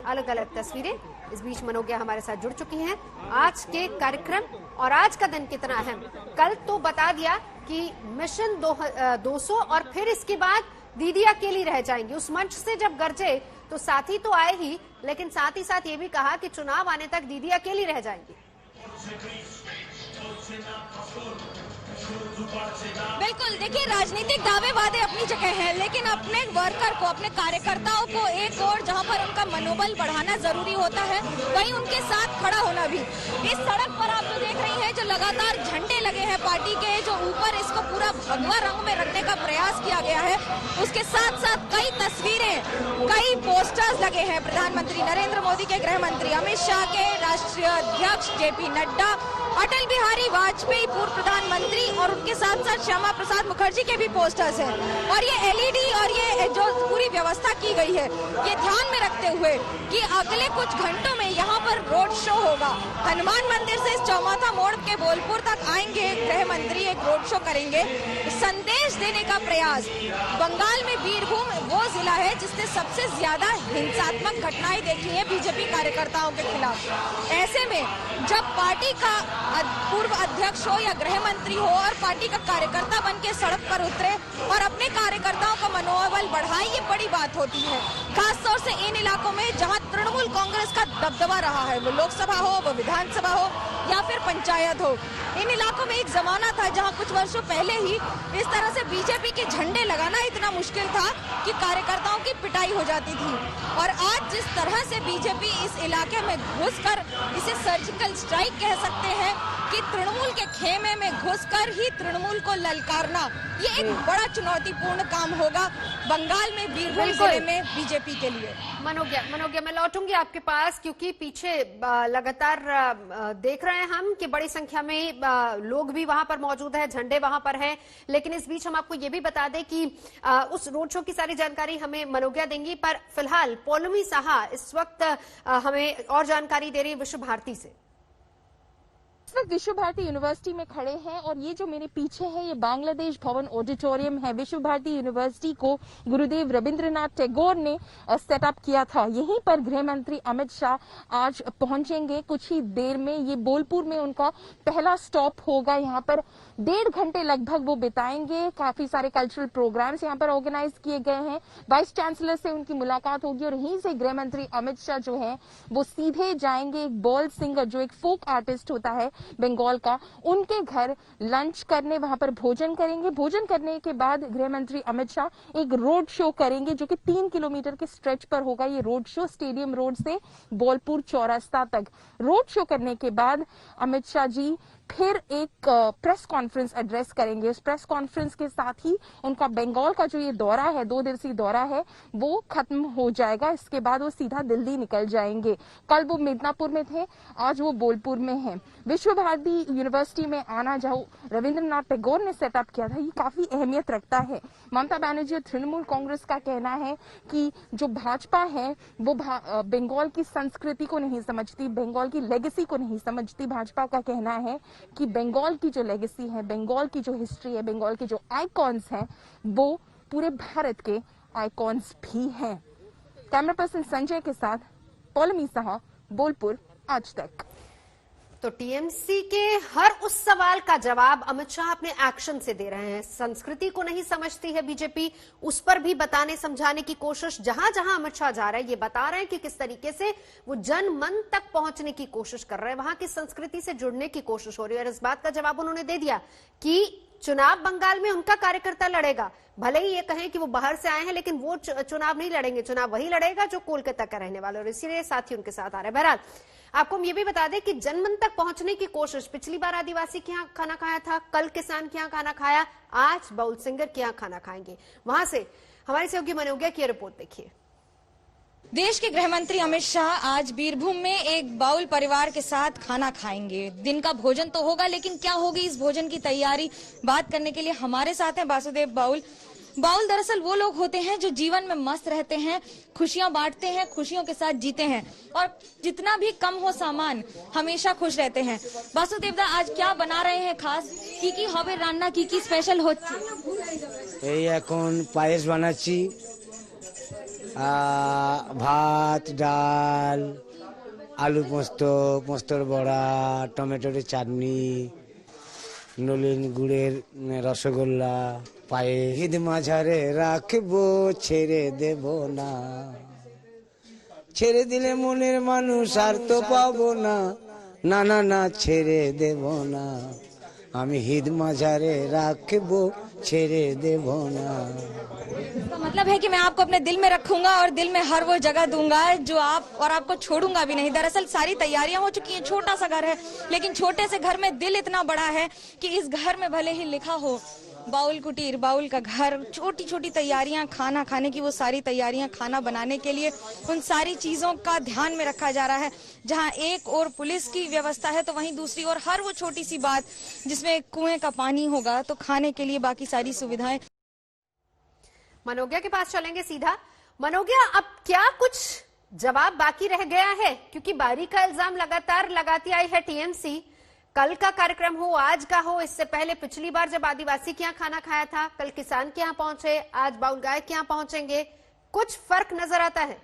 अलग अलग तस्वीरें। इस बीच मनोज्ञा हमारे साथ जुड़ चुकी हैं। आज के कार्यक्रम और आज का दिन कितना अहम, कल तो बता दिया कि मिशन 200 और फिर इसके बाद दीदी अकेली रह जाएंगी। उस मंच से जब गरजे तो साथी तो आए ही, लेकिन साथ ही साथ ये भी कहा कि चुनाव आने तक दीदी अकेली रह जाएंगी। बिल्कुल, देखिए राजनीतिक दावे वादे अपनी जगह हैं, लेकिन अपने वर्कर को, अपने कार्यकर्ताओं को एक और जहां पर उनका मनोबल बढ़ाना जरूरी होता है, वहीं उनके साथ खड़ा होना भी। इस सड़क पर आप जो देख रही हैं, जो लगातार झंडे लगे हैं पार्टी के, जो ऊपर इसको पूरा भगवा रंग में रखने का प्रयास किया गया है, उसके साथ साथ कई तस्वीरें, कई पोस्टर्स लगे हैं प्रधानमंत्री नरेंद्र मोदी के, गृह मंत्री अमित शाह के, राष्ट्रीय अध्यक्ष जेपी नड्डा, अटल बिहारी वाजपेयी पूर्व प्रधानमंत्री और उनके साथ साथ श्यामा प्रसाद मुखर्जी के भी पोस्टर्स हैं। और ये एलईडी और ये जो पूरी व्यवस्था की गई है, ये ध्यान में रखते हुए कि अगले कुछ घंटों में यहाँ पर रोड शो होगा। हनुमान मंदिर से इस चौमाथा मोड़ के बोलपुर तक आएंगे गृह मंत्री, एक रोड शो करेंगे, संदेश देने का प्रयास। बंगाल में बीरभूम वो जिला है जिसने सबसे ज्यादा हिंसात्मक घटनाएं देखी है बीजेपी कार्यकर्ताओं के खिलाफ। ऐसे में जब पार्टी का पूर्व अध्यक्ष हो या गृह मंत्री हो और पार्टी का कार्यकर्ता बन के सड़क पर उतरे और अपने कार्यकर्ताओं का मनोबल बढ़ाए, ये बड़ी बात होती है। खासतौर से इन इलाकों में जहां तृणमूल कांग्रेस का दबदबा रहा है, वो लोकसभा हो, वो विधानसभा हो या फिर पंचायत हो। इन इलाकों में एक जमाना था जहां कुछ वर्षों पहले ही इस तरह से बीजेपी के झंडे लगाना इतना मुश्किल था कि कार्यकर्ताओं की पिटाई हो जाती थी। और आज जिस तरह से बीजेपी इस इलाके में घुसकर, इसे सर्जिकल स्ट्राइक कह सकते हैं कि तृणमूल के खेमे में घुसकर ही तृणमूल को ललकारना, ये एक बड़ा चुनौतीपूर्ण काम होगा बंगाल में बीरभूम जिले में बीजेपी के लिए। मनोज्ञा मैं लौटूंगी आपके पास, क्योंकि पीछे लगातार देख रहे हैं हम कि बड़ी संख्या में लोग भी वहां पर मौजूद है, झंडे वहां पर हैं। लेकिन इस बीच हम आपको ये भी बता दें कि उस रोड शो की सारी जानकारी हमें मनोज्ञा देंगी, पर फिलहाल पौलमी साहा इस वक्त हमें और जानकारी दे रही है विश्व भारती से। इस वक्त विश्व भारती यूनिवर्सिटी में खड़े हैं और ये जो मेरे पीछे है, ये बांग्लादेश भवन ऑडिटोरियम है। विश्व भारती यूनिवर्सिटी को गुरुदेव रविंद्रनाथ टैगोर ने सेटअप किया था। यहीं पर गृह मंत्री अमित शाह आज पहुंचेंगे कुछ ही देर में। ये बोलपुर में उनका पहला स्टॉप होगा। यहाँ पर 1.5 घंटे लगभग वो बिताएंगे। काफी सारे कल्चरल प्रोग्राम्स यहाँ पर ऑर्गेनाइज किए गए हैं। वाइस चांसलर से उनकी मुलाकात होगी और यहीं से गृह मंत्री अमित शाह जो है वो सीधे जाएंगे एक बॉल सिंगर, जो एक फोक आर्टिस्ट होता है बंगाल का, उनके घर लंच करने, वहां पर भोजन करेंगे। भोजन करने के बाद गृह मंत्री अमित शाह एक रोड शो करेंगे जो कि 3 किलोमीटर के स्ट्रेच पर होगा। ये रोड शो स्टेडियम रोड से बोलपुर चौरास्ता तक। रोड शो करने के बाद अमित शाह जी फिर एक प्रेस कॉन्फ्रेंस एड्रेस करेंगे। उस प्रेस कॉन्फ्रेंस के साथ ही उनका बंगाल का जो ये दौरा है, 2 दिवसीय दौरा है, वो खत्म हो जाएगा। इसके बाद वो सीधा दिल्ली निकल जाएंगे। कल वो मिदनापुर में थे, आज वो बोलपुर में हैं। विश्व भारती यूनिवर्सिटी में आना जो रविंद्रनाथ टैगोर ने सेटअप किया था, ये काफी अहमियत रखता है। ममता बनर्जी और तृणमूल कांग्रेस का कहना है कि जो भाजपा है वो बंगाल की संस्कृति को नहीं समझती, बंगाल की लेगेसी को नहीं समझती। भाजपा का कहना है कि बंगाल की जो लेगेसी है, बंगाल की जो हिस्ट्री है, बंगाल के जो आइकॉन्स हैं, वो पूरे भारत के आइकॉन्स भी हैं। कैमरा पर्सन संजय के साथ पौलमी साहा, बोलपुर, आज तक। तो टीएमसी के हर उस सवाल का जवाब अमित शाह अपने एक्शन से दे रहे हैं। संस्कृति को नहीं समझती है बीजेपी, उस पर भी बताने समझाने की कोशिश। जहां जहां अमित शाह जा रहे हैं, ये बता रहे हैं कि किस तरीके से वो जन मन तक पहुंचने की कोशिश कर रहे हैं, वहां की संस्कृति से जुड़ने की कोशिश हो रही है। और इस बात का जवाब उन्होंने दे दिया कि चुनाव बंगाल में उनका कार्यकर्ता लड़ेगा। भले ही ये कहें कि वो बाहर से आए हैं, लेकिन वो चुनाव नहीं लड़ेंगे, चुनाव वही लड़ेगा जो कोलकाता का रहने वाले, और इसीलिए साथी उनके साथ आ रहे हैं। बहरहाल आपको हम ये भी बता दें कि जनमन तक पहुंचने की कोशिश, पिछली बार आदिवासी के यहाँ खाना खाया था, कल किसान के यहाँ खाना खाया, आज बाउल सिंगर के यहाँ खाना खाएंगे। वहां से हमारे सहयोगी मनोज्ञा की रिपोर्ट देखिए। देश के गृह मंत्री अमित शाह आज बीरभूम में एक बाउल परिवार के साथ खाना खाएंगे। दिन का भोजन तो होगा, लेकिन क्या होगी इस भोजन की तैयारी, बात करने के लिए हमारे साथ हैं वासुदेव बाउल। बाउल दरअसल वो लोग होते हैं जो जीवन में मस्त रहते हैं, खुशियां बांटते हैं, खुशियों के साथ जीते हैं और जितना भी कम हो सामान हमेशा खुश रहते हैं। वासुदेव दा आज क्या बना रहे हैं खास, की हबे रान्ना की स्पेशल होच्छे? এই এখন পায়েস বানাচ্ছি, ভাত ডাল আলু পোস্ত পোস্তর বড়া টমেটোর চাটনি নলিন গুড়ের রসগোল্লা পায়ে ঈদ মাঝারে রাখবো ছেড়ে দেব না ছেড়ে দিলে মনের মানুষ আর তো পাবো না না না না ছেড়ে দেব না আমি ঈদ মাঝারে রাখবো ছেড়ে देव ना। इसका मतलब है कि मैं आपको अपने दिल में रखूंगा और दिल में हर वो जगह दूंगा जो आप और आपको छोड़ूंगा भी नहीं। दरअसल सारी तैयारियां हो चुकी हैं, छोटा सा घर है लेकिन छोटे से घर में दिल इतना बड़ा है कि इस घर में भले ही लिखा हो बाउल कुटीर, बाउल का घर, छोटी छोटी तैयारियां, खाना खाने की वो सारी तैयारियां, खाना बनाने के लिए उन सारी चीजों का ध्यान में रखा जा रहा है। जहां एक और पुलिस की व्यवस्था है तो वहीं दूसरी ओर हर वो छोटी सी बात जिसमें कुएं का पानी होगा तो खाने के लिए बाकी सारी सुविधाएं। मनोगिया के पास चलेंगे सीधा। मनोगिया, अब क्या कुछ जवाब बाकी रह गया है? क्योंकि बारी का इल्जाम लगातार लगाती आई है टीएमसी। कल का कार्यक्रम हो, आज का हो, इससे पहले पिछली बार जब आदिवासी के यहाँ खाना खाया था, कल किसान के यहाँ पहुंचे, आज बाउल गाय के यहाँ पहुंचेंगे, कुछ फर्क नजर आता है?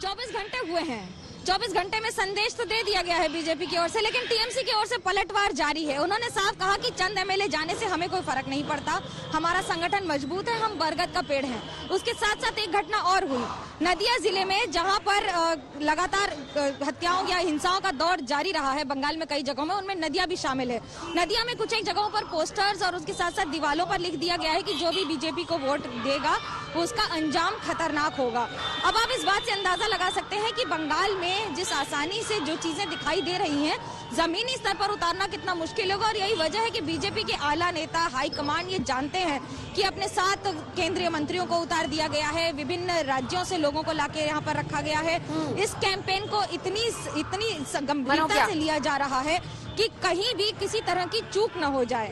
24 घंटे हुए हैं, 24 घंटे में संदेश तो दे दिया गया है बीजेपी की ओर से, लेकिन टीएमसी की ओर से पलटवार जारी है। उन्होंने साफ कहा कि चंद एमएलए जाने से हमें कोई फर्क नहीं पड़ता, हमारा संगठन मजबूत है, हम बरगद का पेड़ हैं। उसके साथ साथ एक घटना और हुई नदिया जिले में, जहां पर लगातार हत्याओं या हिंसाओं का दौर जारी रहा है बंगाल में कई जगहों में, उनमें नदिया भी शामिल है। नदिया में कुछ एक जगहों पर पोस्टर्स और उसके साथ साथ दीवालों पर लिख दिया गया है कि जो भी बीजेपी को वोट देगा उसका अंजाम खतरनाक होगा। अब आप इस बात से अंदाजा लगा सकते हैं कि बंगाल में जिस आसानी से जो चीजें दिखाई दे रही हैं, जमीनी स्तर पर उतारना कितना मुश्किल होगा। और यही वजह है कि बीजेपी के आला नेता, हाईकमान ये जानते हैं कि अपने साथ केंद्रीय मंत्रियों को उतार दिया गया है, विभिन्न राज्यों से लोगों को लाके यहाँ पर रखा गया है। इस कैंपेन को इतनी गंभीरता से लिया जा रहा है कि कहीं भी किसी तरह की चूक न हो जाए।